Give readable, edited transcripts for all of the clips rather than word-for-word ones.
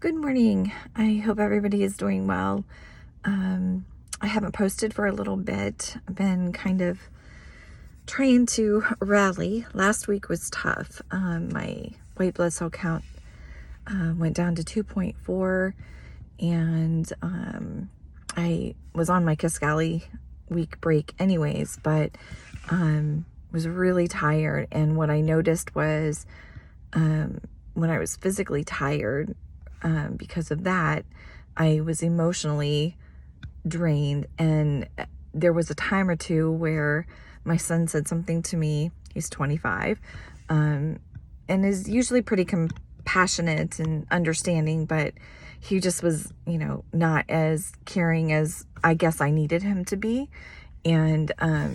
Good morning. I hope everybody is doing well. I haven't posted for a little bit. I've been kind of trying to rally. Last week was tough. My white blood cell count went down to 2.4, and I was on my Kisqali week break anyways, but was really tired. And what I noticed was when I was physically tired, because of that, I was emotionally drained. And there was a time or two where my son said something to me. He's 25, and is usually pretty compassionate and understanding, but he just was, not as caring as I guess I needed him to be. And I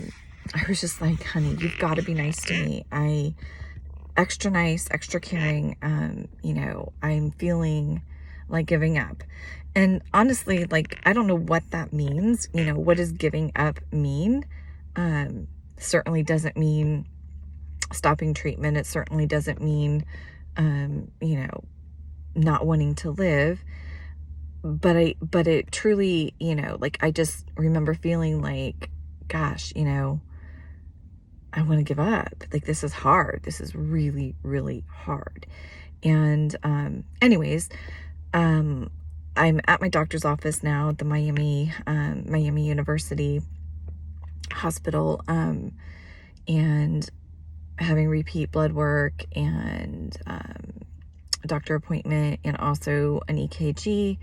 was just like, honey, you've got to be nice to me. Extra nice, extra caring. I'm feeling like giving up. And honestly, I don't know what that means. What does giving up mean? Certainly doesn't mean stopping treatment. It certainly doesn't mean, not wanting to live. But it truly, I just remember feeling like, gosh, I want to give up. This is hard. This is really, really hard. And anyways, I'm at my doctor's office now at the Miami University Hospital, and having repeat blood work and a doctor appointment, and also an EKG,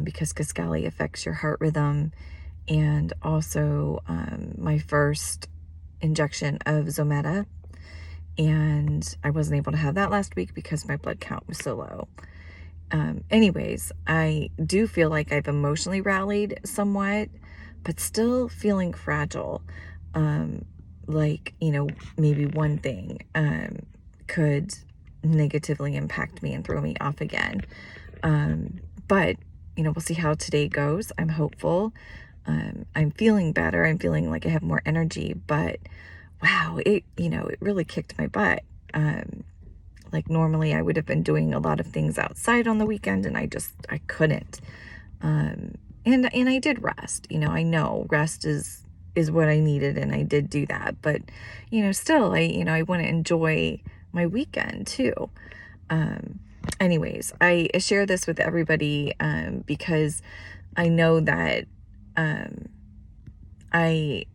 because Kisqali affects your heart rhythm, and also my first injection of Zometa, and I wasn't able to have that last week because my blood count was so low. Anyways, I do feel like I've emotionally rallied somewhat, but still feeling fragile. Maybe one thing could negatively impact me and throw me off again. But we'll see how today goes. I'm hopeful. I'm feeling better. I'm feeling like I have more energy, but wow, it really kicked my butt. Normally I would have been doing a lot of things outside on the weekend, and I couldn't. And I did rest. I know rest is what I needed, and I did do that. But, still, I want to enjoy my weekend too. Anyways, I share this with everybody because I know that I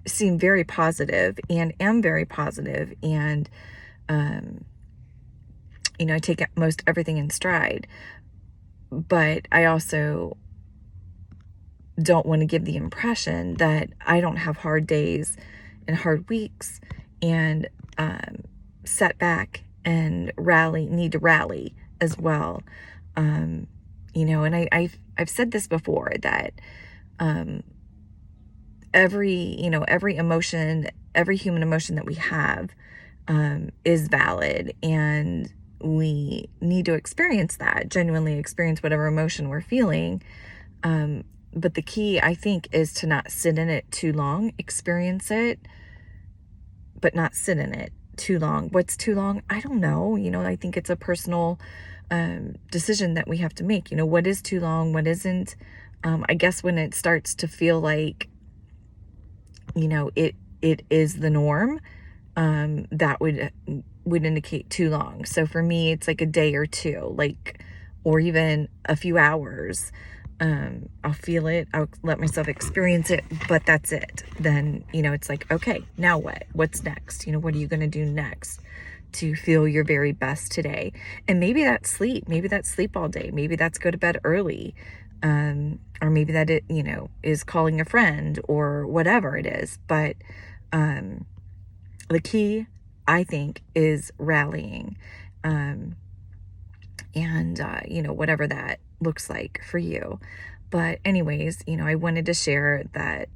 seem very positive and am very positive, and I take most everything in stride, but I also don't want to give the impression that I don't have hard days and hard weeks and setback and need to rally as well. And I've said this before, that every emotion, every human emotion that we have is valid, and we need to experience that, genuinely experience whatever emotion we're feeling. But the key, I think, is to not sit in it too long. Experience it, but not sit in it too long. What's too long? I don't know. I think it's a personal decision that we have to make. What is too long? What isn't? I guess when it starts to feel like, it is the norm, that would indicate too long. So for me, it's like a day or two, or even a few hours. I'll feel it, I'll let myself experience it, but that's it. Then, it's like, okay, now what? What's next? What are you going to do next to feel your very best today? And maybe that's sleep. Maybe that's sleep all day. Maybe that's go to bed early. Or maybe that it, is calling a friend, or whatever it is. But, the key, I think, is rallying, and whatever that looks like for you. But anyways, I wanted to share that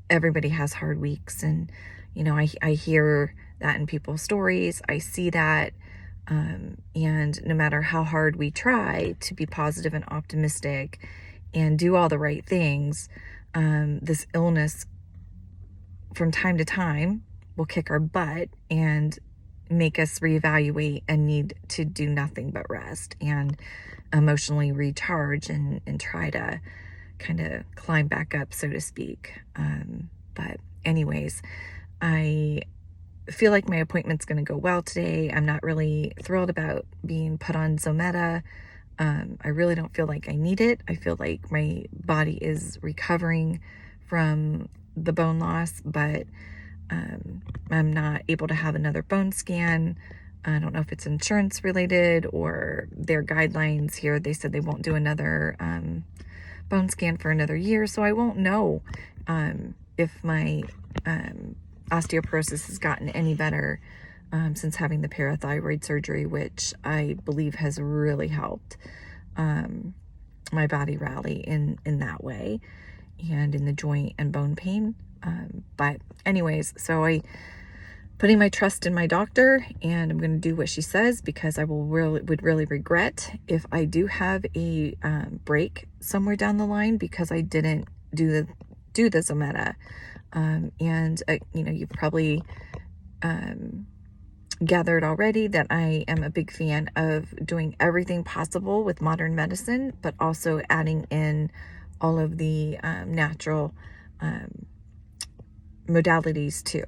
everybody has hard weeks, and I hear that in people's stories. I see that, and no matter how hard we try to be positive and optimistic and do all the right things, this illness from time to time will kick our butt, and make us reevaluate and need to do nothing but rest and emotionally recharge and try to kind of climb back up, so to speak. But anyways, I feel like my appointment's going to go well today. I'm not really thrilled about being put on Zometa. I really don't feel like I need it. I feel like my body is recovering from the bone loss, but I'm not able to have another bone scan. I don't know if it's insurance related or their guidelines here. They said they won't do another bone scan for another year, so I won't know if my osteoporosis has gotten any better since having the parathyroid surgery, which I believe has really helped my body rally in that way and in the joint and bone pain. But anyways, so I putting my trust in my doctor, and I'm going to do what she says, because I would really regret if I do have a break somewhere down the line because I didn't do the Zometa. And you know, you've probably gathered already that I am a big fan of doing everything possible with modern medicine, but also adding in all of the natural modalities too.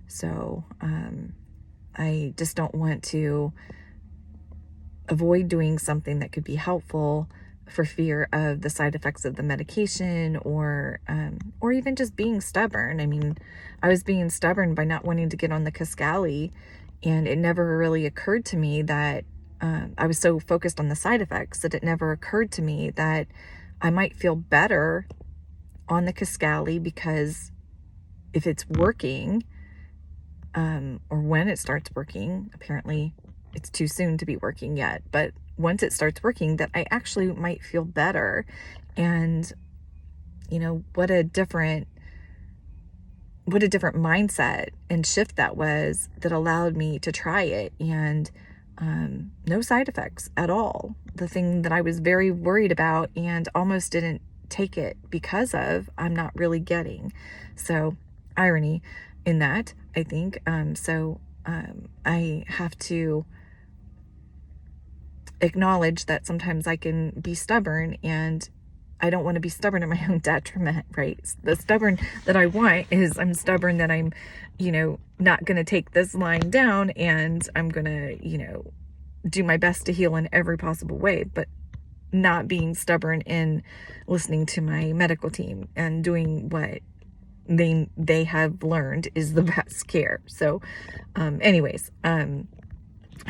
So I just don't want to avoid doing something that could be helpful for fear of the side effects of the medication, or even just being stubborn. I mean, I was being stubborn by not wanting to get on the Kisqali, and it never really occurred to me that I was so focused on the side effects that it never occurred to me that I might feel better on the Kisqali, because if it's working, or when it starts working, apparently it's too soon to be working yet, but once it starts working, that I actually might feel better. And you know, what a different mindset and shift that was, that allowed me to try it, and no side effects at all. The thing that I was very worried about and almost didn't take it because of, I'm not really getting. So irony in that, I think. I have to acknowledge that sometimes I can be stubborn, and I don't want to be stubborn at my own detriment, right? The stubborn that I want is, I'm stubborn that I'm, you know, not going to take this lying down, and I'm going to, you know, do my best to heal in every possible way, but not being stubborn in listening to my medical team and doing what they have learned is the best care. So anyways, I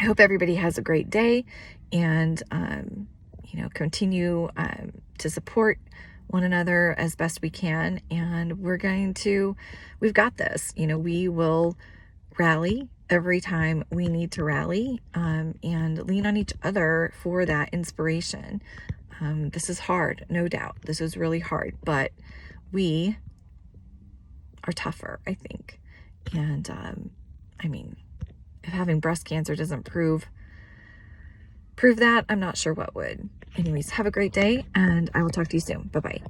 hope everybody has a great day, and you know, continue to support one another as best we can, and we've got this. You know, we will rally every time we need to rally, and lean on each other for that inspiration. This is hard, no doubt. This is really hard, but we are tougher, I think. And I mean, if having breast cancer doesn't prove that, I'm not sure what would. Anyways, have a great day, and I will talk to you soon. Bye-bye.